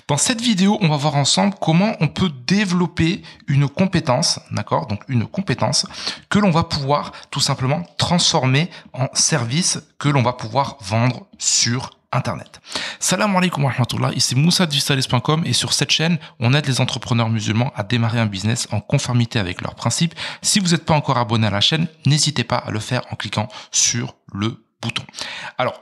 Dans cette vidéo, on va voir ensemble comment on peut développer une compétence, d'accord? Donc une compétence que l'on va pouvoir tout simplement transformer en service que l'on va pouvoir vendre sur Internet. Salam alaikum wa rahmatullah, ici Moussa du Salis.com et sur cette chaîne, on aide les entrepreneurs musulmans à démarrer un business en conformité avec leurs principes. Si vous n'êtes pas encore abonné à la chaîne, n'hésitez pas à le faire en cliquant sur le bouton. Alors,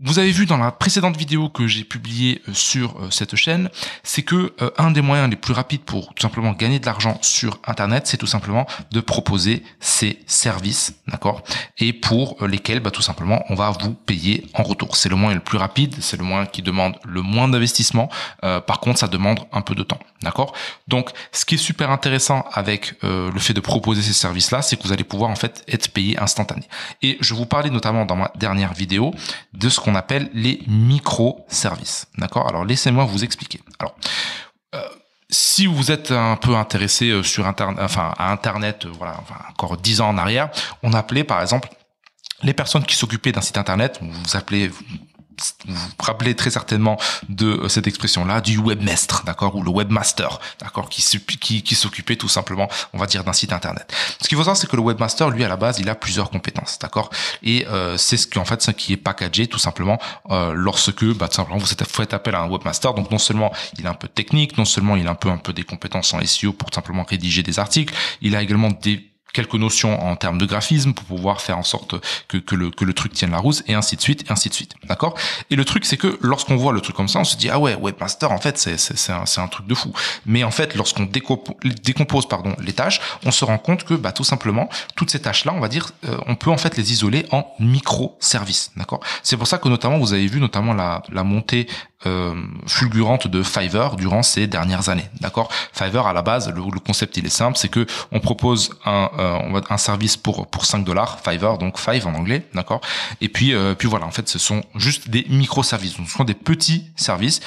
vous avez vu dans la précédente vidéo que j'ai publiée sur cette chaîne, c'est que un des moyens les plus rapides pour tout simplement gagner de l'argent sur Internet, c'est tout simplement de proposer ces services, d'accord, et pour lesquels tout simplement on va vous payer en retour. C'est le moyen le plus rapide, c'est le moyen qui demande le moins d'investissement. Par contre, ça demande un peu de temps, d'accord. Donc, ce qui est super intéressant avec le fait de proposer ces services-là, c'est que vous allez pouvoir en fait être payé instantané. Et je vous parlais notamment dans ma dernière vidéo de ce qu'on appelle les microservices. D'accord? Alors, laissez-moi vous expliquer. Alors, si vous êtes un peu intéressé sur Internet, à Internet, encore 10 ans en arrière, on appelait par exemple les personnes qui s'occupaient d'un site Internet, vous vous rappelez très certainement de cette expression-là, du webmaster, d'accord, ou le webmaster, d'accord, qui s'occupait tout simplement, on va dire, d'un site Internet. Ce qu'il faut savoir, c'est que le webmaster, lui, à la base, il a plusieurs compétences, d'accord, et c'est ce qui est packagé tout simplement lorsque, tout simplement, vous faites appel à un webmaster. Donc non seulement il a un peu de technique, non seulement il a un peu des compétences en SEO pour tout simplement rédiger des articles, il a également quelques notions en termes de graphisme pour pouvoir faire en sorte que le truc tienne la route, et ainsi de suite, d'accord. Et le truc, c'est que lorsqu'on voit le truc comme ça, on se dit, ah ouais, webmaster, en fait, c'est un truc de fou. Mais en fait, lorsqu'on décompose les tâches, on se rend compte que, tout simplement, toutes ces tâches-là, on va dire, on peut en fait les isoler en microservices, d'accord. C'est pour ça que notamment, vous avez vu notamment la montée fulgurante de Fiverr durant ces dernières années, d'accord. Fiverr, à la base, le concept, il est simple, c'est que on propose un service pour $5, Fiverr, donc Five en anglais, d'accord. Et puis voilà, en fait, ce sont juste des microservices, donc ce sont des petits services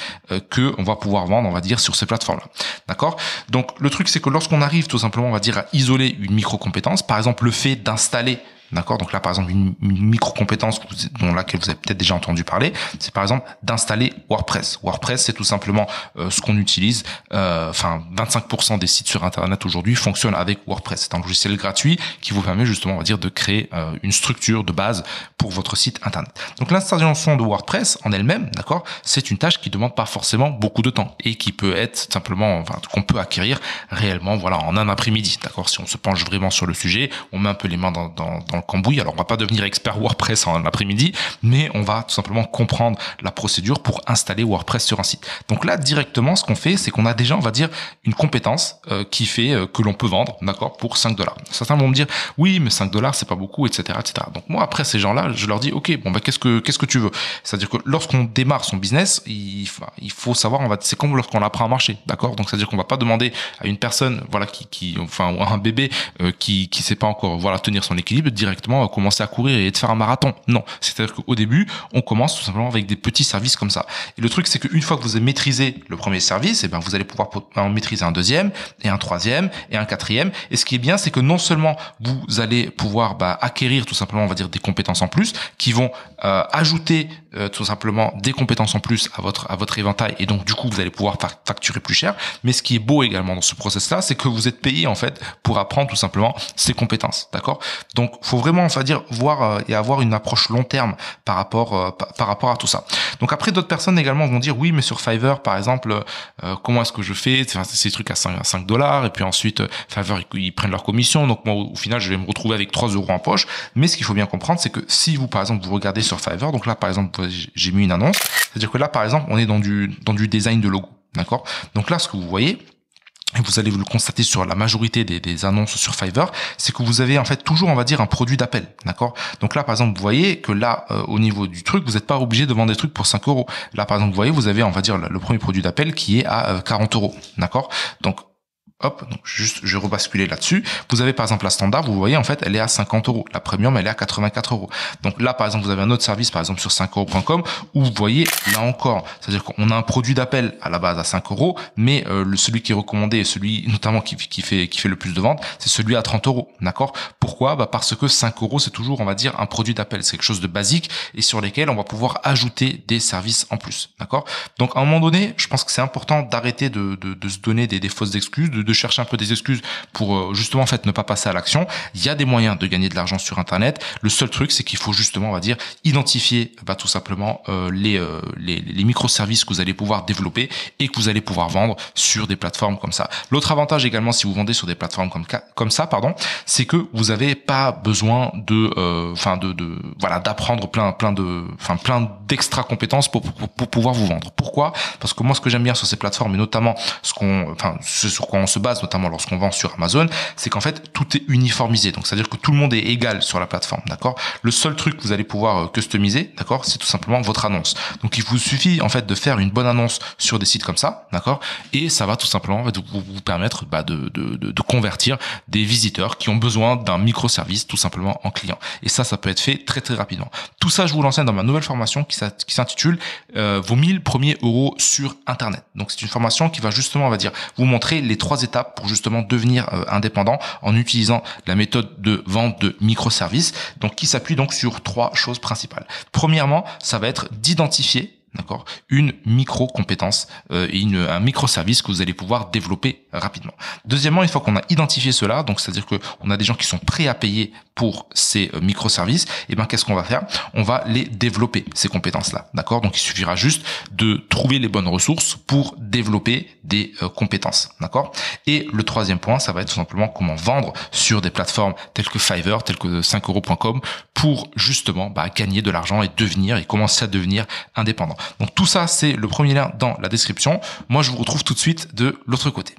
que on va pouvoir vendre, on va dire, sur ces plateformes-là, d'accord. Donc le truc, c'est que lorsqu'on arrive tout simplement, on va dire, à isoler une micro-compétence, par exemple le fait d'installer, d'accord, donc là par exemple une micro-compétence dont laquelle vous avez peut-être déjà entendu parler, c'est par exemple d'installer WordPress. WordPress, c'est tout simplement ce qu'on utilise. 25% des sites sur Internet aujourd'hui fonctionnent avec WordPress. C'est un logiciel gratuit qui vous permet justement, on va dire, de créer une structure de base pour votre site Internet. Donc l'installation de WordPress en elle-même, d'accord, c'est une tâche qui demande pas forcément beaucoup de temps et qui peut être simplement, qu'on peut acquérir réellement, voilà, en un après-midi, d'accord. Si on se penche vraiment sur le sujet, on met un peu les mains dans le cambouis. Alors, on va pas devenir expert WordPress en après-midi, mais on va tout simplement comprendre la procédure pour installer WordPress sur un site. Donc là, directement, ce qu'on fait, c'est qu'on a déjà, on va dire, une compétence qui fait que l'on peut vendre, d'accord, pour $5. Certains vont me dire, oui, mais $5, c'est pas beaucoup, etc., etc. Donc moi, après ces gens-là, je leur dis, ok, bon, qu'est-ce que tu veux? C'est-à-dire que lorsqu'on démarre son business, il faut savoir, c'est comme lorsqu'on apprend à marcher, d'accord? Donc c'est-à-dire qu'on va pas demander à une personne, voilà, ou à un bébé qui sait pas encore, voilà, tenir son équilibre, directement commencer à courir et de faire un marathon. Non, c'est-à-dire qu'au début, on commence tout simplement avec des petits services comme ça. Et le truc, c'est qu'une fois que vous avez maîtrisé le premier service, vous allez pouvoir en maîtriser un deuxième, et un troisième, et un quatrième. Et ce qui est bien, c'est que non seulement vous allez pouvoir acquérir tout simplement, on va dire, des compétences en plus, qui vont ajouter tout simplement des compétences en plus à votre éventail, et donc du coup, vous allez pouvoir facturer plus cher. Mais ce qui est beau également dans ce process-là, c'est que vous êtes payé en fait pour apprendre tout simplement ces compétences, d'accord. Donc faut vraiment, on va dire, voir et avoir une approche long terme par rapport à tout ça. Donc après, d'autres personnes également vont dire, oui, mais sur Fiverr, par exemple, comment est-ce que je fais? Ces trucs à $5, et puis ensuite Fiverr, ils prennent leur commission, donc moi au final je vais me retrouver avec 3 € en poche. Mais ce qu'il faut bien comprendre, c'est que si vous, par exemple, vous regardez sur Fiverr, donc là par exemple j'ai mis une annonce, c'est-à-dire que là par exemple on est dans du design de logo, d'accord. Donc là, ce que vous voyez, et vous allez vous le constater sur la majorité des annonces sur Fiverr, c'est que vous avez en fait toujours, on va dire, un produit d'appel, d'accord. Donc là, par exemple, vous voyez que là, au niveau du truc, vous n'êtes pas obligé de vendre des trucs pour 5 €. Là, par exemple, vous voyez, vous avez, on va dire, le premier produit d'appel qui est à 40 €, d'accord. Donc hop, donc juste, je vais rebasculer là-dessus. Vous avez par exemple la standard, vous voyez, en fait, elle est à 50 euros. La premium, elle est à 84 euros. Donc là, par exemple, vous avez un autre service, par exemple, sur 5euros.com, où vous voyez, là encore, c'est-à-dire qu'on a un produit d'appel à la base à 5 euros, mais celui qui est recommandé, et celui notamment qui fait le plus de ventes, c'est celui à 30 euros. D'accord? Pourquoi? Parce que 5 euros, c'est toujours, on va dire, un produit d'appel. C'est quelque chose de basique et sur lesquels on va pouvoir ajouter des services en plus. D'accord? Donc, à un moment donné, je pense que c'est important d'arrêter de se donner des fausses excuses, de chercher un peu des excuses pour justement, en fait, ne pas passer à l'action. Il y a des moyens de gagner de l'argent sur Internet. Le seul truc, c'est qu'il faut justement, on va dire, identifier, tout simplement, les microservices que vous allez pouvoir développer et que vous allez pouvoir vendre sur des plateformes comme ça. L'autre avantage également, si vous vendez sur des plateformes comme ça, c'est que vous n'avez pas besoin d'apprendre plein d'extra compétences pour pouvoir vous vendre. Pourquoi? Parce que moi, ce que j'aime bien sur ces plateformes, et notamment ce sur quoi on se base, notamment lorsqu'on vend sur Amazon, c'est qu'en fait, tout est uniformisé. Donc, c'est-à-dire que tout le monde est égal sur la plateforme, d'accord? Le seul truc que vous allez pouvoir customiser, d'accord, c'est tout simplement votre annonce. Donc, il vous suffit, en fait, de faire une bonne annonce sur des sites comme ça, d'accord? Et ça va tout simplement vous permettre de convertir des visiteurs qui ont besoin d'un microservice tout simplement en client. Et ça peut être fait très très rapidement. Tout ça, je vous l'enseigne dans ma nouvelle formation qui s'intitule vos 1000 premiers euros sur Internet. Donc c'est une formation qui va justement, on va dire, vous montrer les 3 étapes pour justement devenir indépendant en utilisant la méthode de vente de microservices. Donc qui s'appuie donc sur 3 choses principales. Premièrement, ça va être d'identifier, d'accord, une micro-compétence et un microservice que vous allez pouvoir développer rapidement. Deuxièmement, une fois qu'on a identifié cela, donc c'est-à-dire que on a des gens qui sont prêts à payer pour ces microservices, et qu'est-ce qu'on va faire? On va les développer, ces compétences-là, d'accord? Donc il suffira juste de trouver les bonnes ressources pour développer des compétences, d'accord? Et le troisième point, ça va être tout simplement comment vendre sur des plateformes telles que Fiverr, telles que 5euros.com pour justement gagner de l'argent et commencer à devenir indépendant. Donc tout ça, c'est le premier lien dans la description. Moi, je vous retrouve tout de suite de l'autre côté.